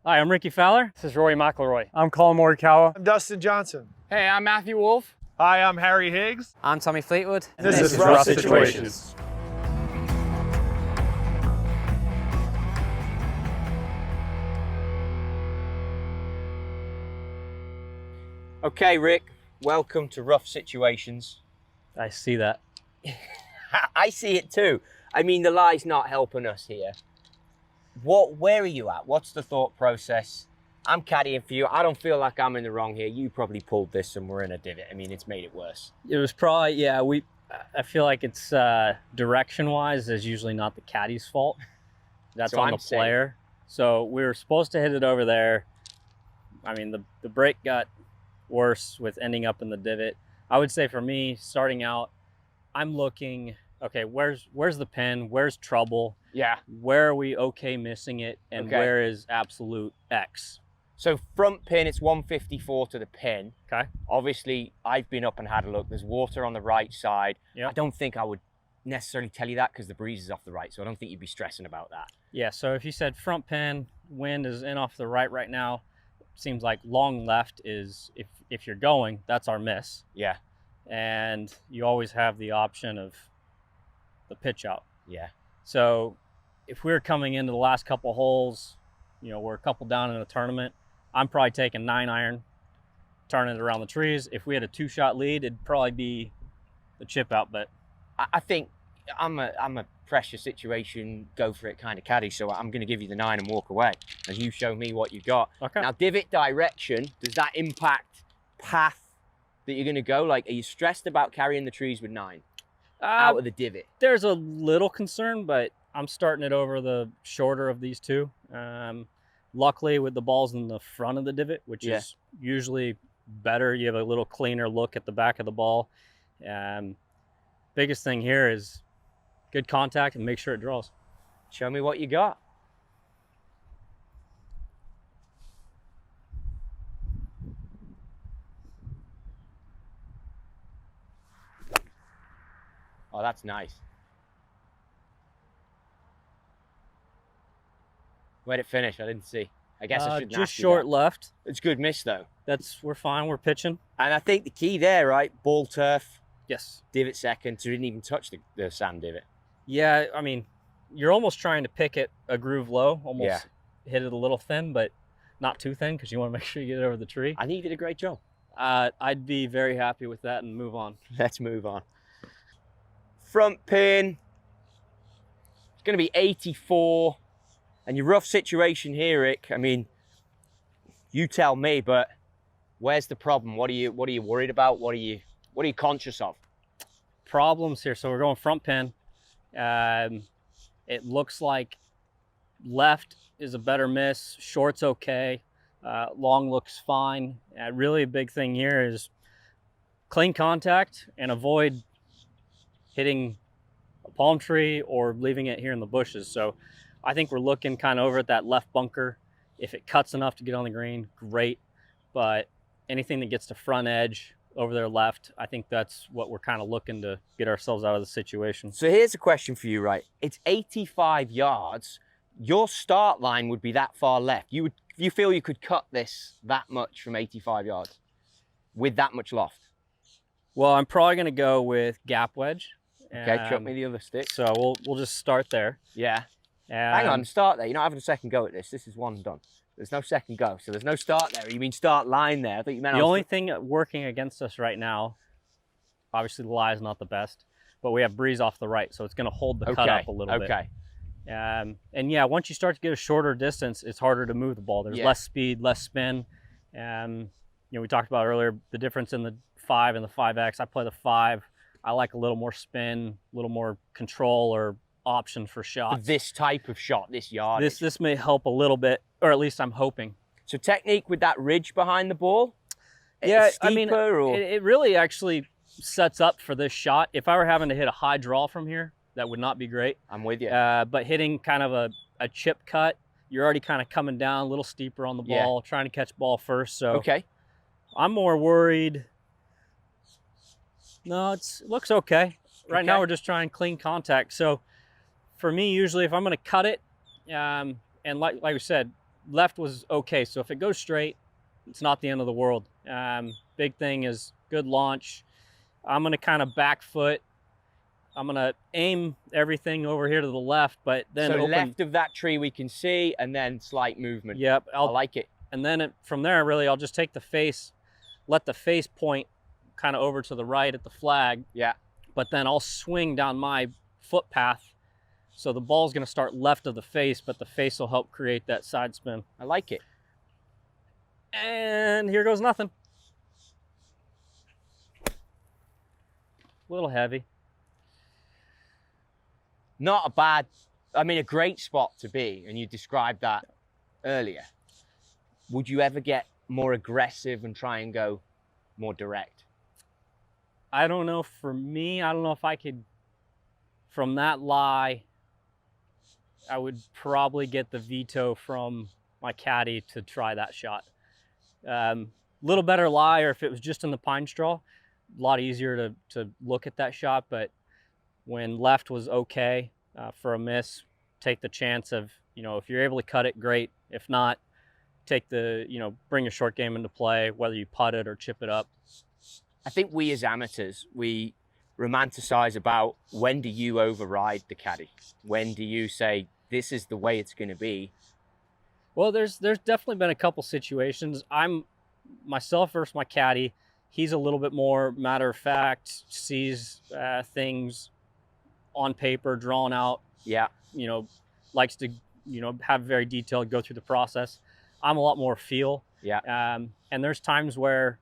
Hi, I'm Ricky Fowler. This is Rory McIlroy. I'm Colin Morikawa. I'm Dustin Johnson. Hey, I'm Matthew Wolf. Hi, I'm Harry Higgs. I'm Tommy Fleetwood. And this is Rough Situations. Okay, Rick, welcome to Rough Situations. I see that. I see it too. I mean, the lie's not helping us here. Where are you at? What's the thought process? I'm caddying for you. I don't feel like I'm in the wrong here. You probably pulled this and we're in a divot. I mean, it's made it worse. It was probably, yeah, I feel like it's direction-wise is usually not the caddy's fault. That's So on I'm the player. So we were supposed to hit it over there. I mean, the break got worse with ending up in the divot. I would say for me, starting out, I'm looking, okay, where's the pin? Where's trouble? Yeah. Where are we okay missing it? And Okay. where is absolute X? So front pin, it's 154 to the pin. Okay. Obviously, I've been up and had a look. There's water on the right side. Yep. I don't think I would necessarily tell you that because the breeze is off the right, so I don't think you'd be stressing about that. Yeah, so if you said front pin, wind is in off the right now, seems like long left is, if you're going, that's our miss. Yeah. And you always have the option of the pitch out. Yeah. So if we're coming into the last couple holes, you know, we're a couple down in a tournament, I'm probably taking 9-iron, turning it around the trees. If we had a 2-shot lead, it'd probably be the chip out, but I think I'm a pressure situation, go for it kind of caddy, so I'm going to give you the 9 and walk away, and you show me what you got. Okay. Now, divot direction, does that impact path that you're going to go? Like, are you stressed about carrying the trees with 9 out of the divot? There's a little concern, but I'm starting it over the shorter of these two. Luckily, with the balls in the front of the divot, which is usually better, you have a little cleaner look at the back of the ball. Biggest thing here is good contact and make sure it draws. Show me what you got. Oh, that's nice. Where'd it finish? I didn't see. I guess I should just short left. It's good miss though. We're fine. We're pitching. And I think the key there, right? Ball turf, Yes. divot second, so we didn't even touch the sand divot. Yeah, I mean, you're almost trying to pick it a groove low, almost hit it a little thin, but not too thin because you want to make sure you get it over the tree. I think you did a great job. I'd be very happy with that and move on. Let's move on. Front pin. It's going to be 84. And your rough situation here, Rick, I mean, you tell me, but where's the problem? What are you worried about? What are you conscious of? Problems here. So we're going front pin. It looks like left is a better miss. Short's okay. Long looks fine. Really a big thing here is clean contact and avoid hitting a palm tree or leaving it here in the bushes. So I think we're looking kind of over at that left bunker. If it cuts enough to get on the green, great. But anything that gets to front edge over there left, I think that's what we're kind of looking to get ourselves out of the situation. So here's a question for you, right? It's 85 yards. Your start line would be that far left. You feel you could cut this that much from 85 yards with that much loft? Well, I'm probably going to go with gap wedge. Okay, chuck me the other stick. So we'll just start there. Yeah. Hang on, start there. You're not having a second go at this. This is one done. There's no second go. So there's no start there. You mean start line there? I thought you meant... The only thing working against us right now, obviously the lie is not the best, but we have breeze off the right, so it's going to hold the cut up a little bit. Okay. And yeah, once you start to get a shorter distance, it's harder to move the ball. There's less speed, less spin. And you know, we talked about earlier the difference in the 5 and the 5X. I play the 5. I like a little more spin, a little more control or option for shots. This type of shot, this yard. This may help a little bit, or at least I'm hoping. So technique with that ridge behind the ball? Yeah, I mean, it really actually sets up for this shot. If I were having to hit a high draw from here, that would not be great. I'm with you. But hitting kind of a chip cut, you're already kind of coming down a little steeper on the ball, trying to catch ball first. So okay. I'm more worried. No, it looks okay. Right now we're just trying clean contact. So for me, usually if I'm going to cut it, and like we said, left was okay. So if it goes straight, it's not the end of the world. Big thing is good launch. I'm going to kind of back foot. I'm going to aim everything over here to the left, but then so left of that tree we can see, and then slight movement. Yep. I like it. And then from there, really, I'll just take the face, let the face point kind of over to the right at the flag. Yeah. But then I'll swing down my footpath. So the ball's going to start left of the face, but the face will help create that side spin. I like it. And here goes nothing. A little heavy. Not a bad, I mean, a great spot to be, and you described that earlier. Would you ever get more aggressive and try and go more direct? I don't know. For me, I don't know if I could, from that lie, I would probably get the veto from my caddy to try that shot. Little better lie, or if it was just in the pine straw, a lot easier to look at that shot. But when left was okay for a miss, take the chance of, if you're able to cut it, great. If not, take the, bring your short game into play, whether you putt it or chip it up. I think we as amateurs, we romanticize about when do you override the caddy? When do you say, this is the way it's going to be? Well, there's definitely been a couple situations. I'm myself versus my caddy. He's a little bit more matter of fact, sees things on paper, drawn out. Yeah. Likes to, have very detailed, go through the process. I'm a lot more feel. Yeah. And there's times where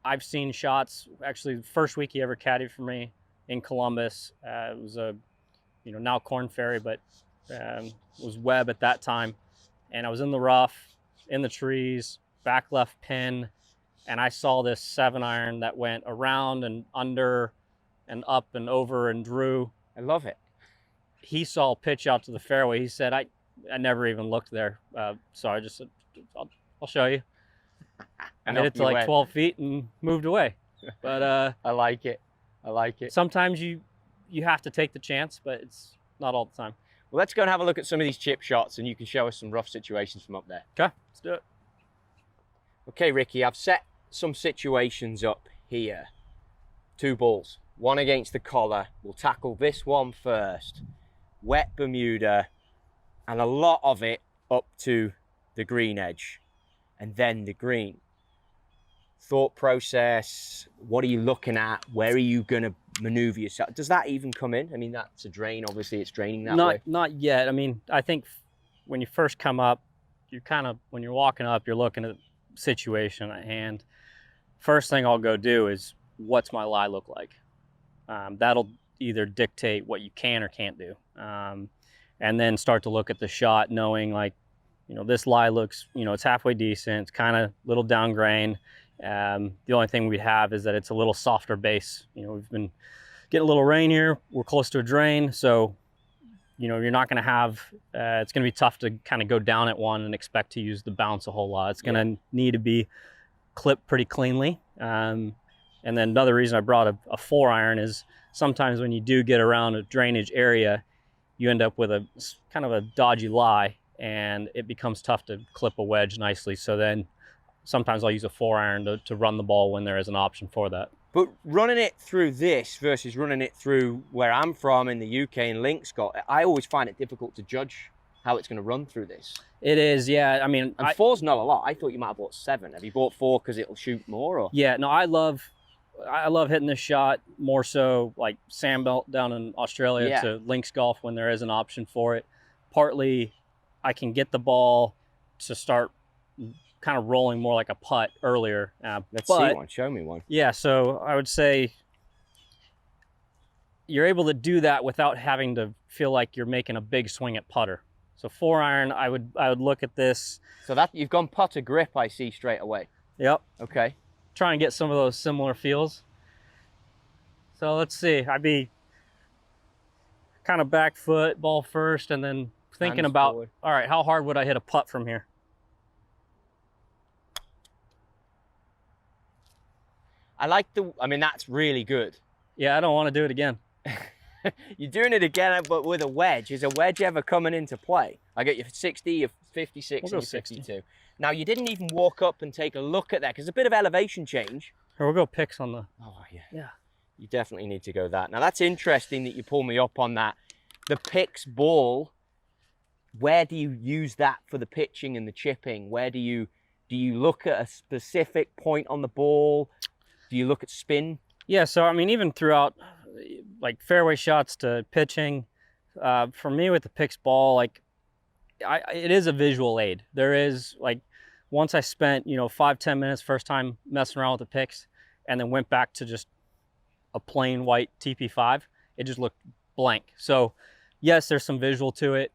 I've seen shots. Actually, the first week he ever caddied for me in Columbus, it was a, now Corn Ferry, but was Webb at that time. And I was in the rough, in the trees, back left pin, and I saw this 7-iron that went around and under and up and over and drew. I love it. He saw a pitch out to the fairway. He said, I never even looked there. So I just said, I'll show you. I made it to like 12 feet and moved away. But I like it. I like it. Sometimes you have to take the chance, but it's not all the time. Well, let's go and have a look at some of these chip shots, and you can show us some rough situations from up there. Okay, let's do it. Okay, Ricky, I've set some situations up here. 2 balls, one against the collar. We'll tackle this one first. Wet Bermuda, and a lot of it up to the green edge, and then the green. Thought process, what are you looking at? Where are you going to maneuver yourself? Does that even come in? I mean, that's a drain. Obviously, it's draining that way. Not yet. I mean, I think when you first come up, you kind of, when you're walking up, you're looking at the situation at hand. First thing I'll go do is, what's my lie look like? That'll either dictate what you can or can't do. And then start to look at the shot, knowing like, this lie looks, it's halfway decent. It's kind of little down grain. The only thing we have is that it's a little softer base. We've been getting a little rain here. We're close to a drain. So, you're not going to have, it's going to be tough to kind of go down at one and expect to use the bounce a whole lot. It's going to need to be clipped pretty cleanly. And then another reason I brought a 4-iron is sometimes when you do get around a drainage area, you end up with a kind of a dodgy lie, and it becomes tough to clip a wedge nicely. So then sometimes I'll use a 4-iron to run the ball when there is an option for that. But running it through this versus running it through where I'm from in the UK in Linkscott, I always find it difficult to judge how it's going to run through this. It is, yeah. I mean, and 4's not a lot. I thought you might have bought 7. Have you bought 4 because it'll shoot more? Or? Yeah, no, I love hitting this shot more so like Sandbelt down in Australia to links golf when there is an option for it. Partly, I can get the ball to start kind of rolling more like a putt earlier. Let's see one. Show me one. Yeah, so I would say you're able to do that without having to feel like you're making a big swing at putter. So 4-iron, I would look at this. So that you've gone putter grip, I see straight away. Yep. Okay. Try and get some of those similar feels. So let's see. I'd be kind of back foot, ball first, and then thinking Hands about, forward. all right, how hard would I hit a putt from here? I mean, that's really good. Yeah, I don't want to do it again. You're doing it again, but with a wedge. Is a wedge ever coming into play? I get your 60, your 56, We'll go and your 60. 52. Now, you didn't even walk up and take a look at that because a bit of elevation change. Or we'll go picks on the... Oh, yeah. Yeah. You definitely need to go that. Now, that's interesting that you pull me up on that. The picks ball, where do you use that for the pitching and the chipping? Where do you look at a specific point on the ball? Do you look at spin? Yeah, so I mean, even throughout, like fairway shots to pitching, for me with the picks ball, like it is a visual aid. There is like, once I spent 5-10 minutes first time messing around with the picks, and then went back to just a plain white TP5, it just looked blank. So yes, there's some visual to it.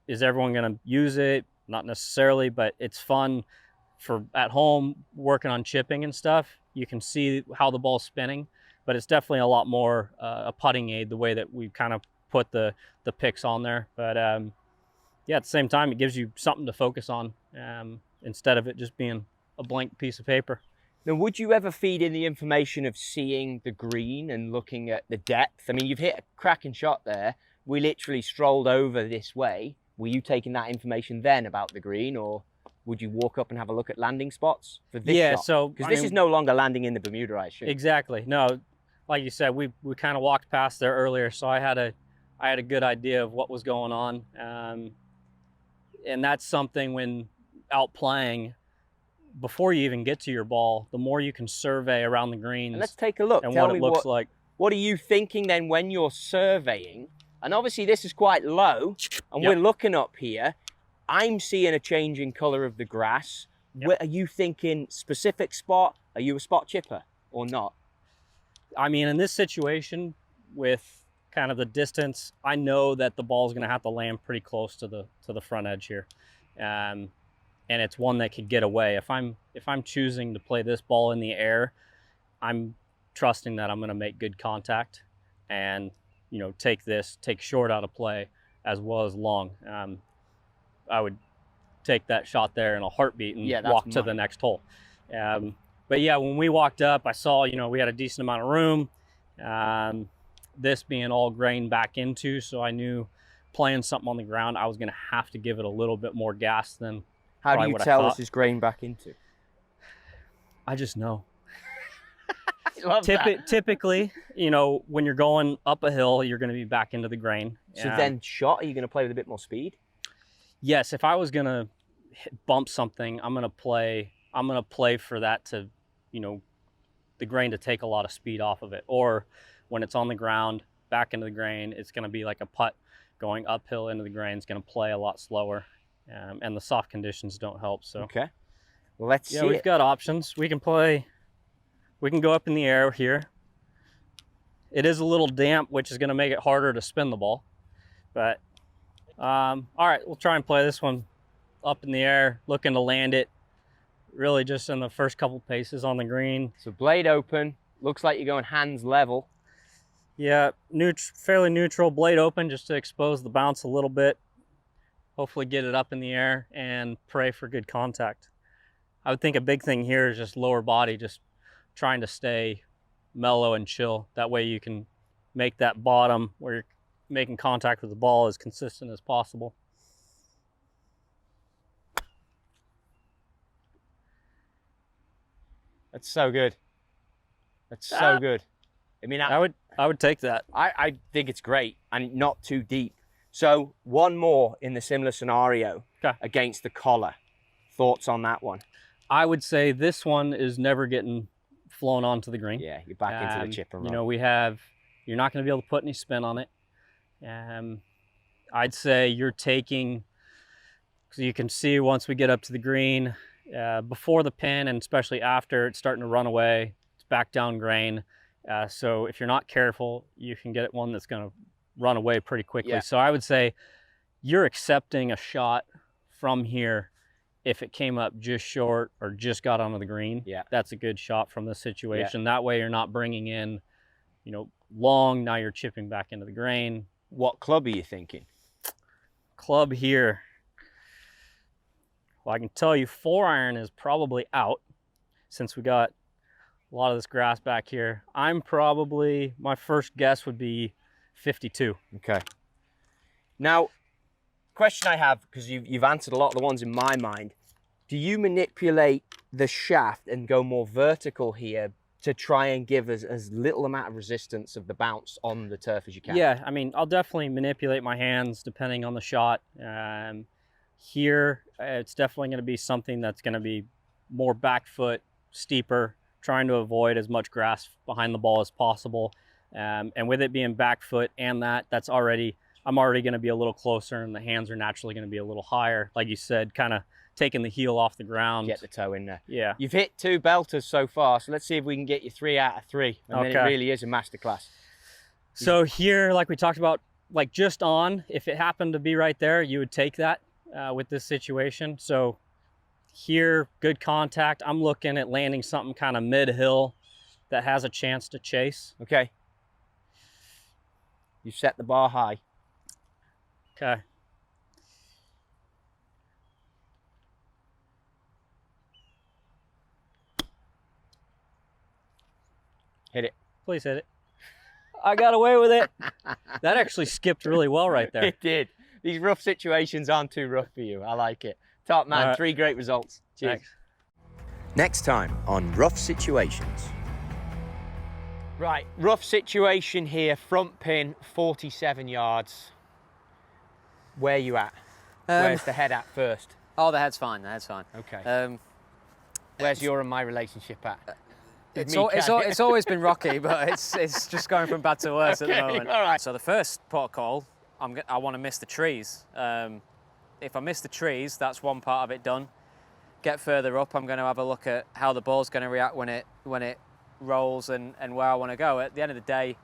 Is everyone gonna use it? Not necessarily, but it's fun for at home working on chipping and stuff. You can see how the ball's spinning, but it's definitely a lot more a putting aid, the way that we kind of put the picks on there. But yeah, at the same time, it gives you something to focus on instead of it just being a blank piece of paper. Now, would you ever feed in the information of seeing the green and looking at the depth? I mean, you've hit a cracking shot there. We literally strolled over this way. Were you taking that information then about the green, or would you walk up and have a look at landing spots for this Yeah, shot? so Because this is no longer landing in the Bermuda, I assume. Exactly. No, like you said, we kind of walked past there earlier, so I had a good idea of what was going on, and that's something when out playing, before you even get to your ball, the more you can survey around the greens. And let's take a look. And Tell what me it looks like. What are you thinking then when you're surveying? And obviously this is quite low, and Yep. we're looking up here. I'm seeing a change in colour of the grass. Yep. Where, are you thinking specific spot? Are you a spot chipper or not? I mean, in this situation, with kind of the distance, I know that the ball is going to have to land pretty close to the front edge here, and it's one that could get away. If I'm choosing to play this ball in the air, I'm trusting that I'm going to make good contact, and take short out of play as well as long. I would take that shot there in a heartbeat and walk to the next hole. But yeah, when we walked up, I saw, we had a decent amount of room. This being all grain back into, so I knew playing something on the ground, I was going to have to give it a little bit more gas than How do you tell I this is grain back into? I just know. I love that. Typically, when you're going up a hill, you're going to be back into the grain. So then shot, are you going to play with a bit more speed? Yes, if I was going to bump something, I'm going to play for that to, the grain to take a lot of speed off of it. Or when it's on the ground, back into the grain, it's going to be like a putt going uphill into the grain. It's going to play a lot slower. And the soft conditions don't help. So okay, let's see. Yeah, we've got options. We can go up in the air here. It is a little damp, which is going to make it harder to spin the ball. But all right, we'll try and play this one up in the air, looking to land it really just in the first couple paces on the green. So blade open, looks like you're going hands level. Yeah, fairly neutral, blade open, just to expose the bounce a little bit. Hopefully get it up in the air and pray for good contact. I would think a big thing here is just lower body, just trying to stay mellow and chill. That way you can make that bottom where you're making contact with the ball as consistent as possible. That's so good. That's so good. I mean, I would take that. I think it's great and not too deep. So one more in the similar scenario against the collar. Thoughts on that one? I would say this one is never getting flown onto the green. Yeah, you're back into the chip and run. You're not going to be able to put any spin on it. I'd say you're taking, because you can see once we get up to the green, before the pin and especially after, it's starting to run away. It's back down grain. So if you're not careful, you can get one that's going to run away pretty quickly. Yeah. So I would say you're accepting a shot from here. If it came up just short or just got onto the green, that's a good shot from this situation. That way you're not bringing in, long, now you're chipping back into the grain. What club are you thinking? Club here. Well, I can tell you 4-iron is probably out since we got a lot of this grass back here. My first guess would be 52. Okay. Now, question I have, because you've answered a lot of the ones in my mind, do you manipulate the shaft and go more vertical here to try and give us as little amount of resistance of the bounce on the turf as you can? Yeah, I mean, I'll definitely manipulate my hands depending on the shot. Here, it's definitely going to be something that's going to be more back foot, steeper, trying to avoid as much grass behind the ball as possible. And with it being back foot and I'm already going to be a little closer, and the hands are naturally going to be a little higher. Like you said, kind of taking the heel off the ground. Get the toe in there. Yeah. You've hit 2 belters so far, so let's see if we can get you 3 out of 3. And then it really is a masterclass. So here, like we talked about, like just on, if it happened to be right there, you would take that with this situation. So here, good contact. I'm looking at landing something kind of mid-hill that has a chance to chase. Okay. You set the bar high. Okay. Hit it. Please hit it. I got away with it. That actually skipped really well right there. It did. These rough situations aren't too rough for you. I like it. Top man, 3 great results. Cheers. Thanks. Next time on Rough Situations. Right, rough situation here, front pin, 47 yards. Where you at? Where's the head at first? Oh, the head's fine, the head's fine. Okay. Where's your and my relationship at? It's always been rocky, but it's just going from bad to worse at the moment. All right. So the first protocol, I want to miss the trees. If I miss the trees, that's one part of it done. Get further up, I'm going to have a look at how the ball's going to react when it rolls and where I want to go. At the end of the day,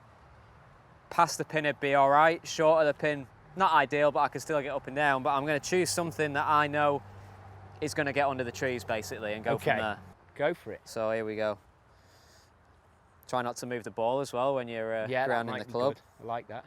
past the pin would be all right. Short of the pin, not ideal, but I can still get up and down. But I'm going to choose something that I know is going to get under the trees, basically, and go from there. Go for it. So here we go. Try not to move the ball as well when you're grounding the club. I like that.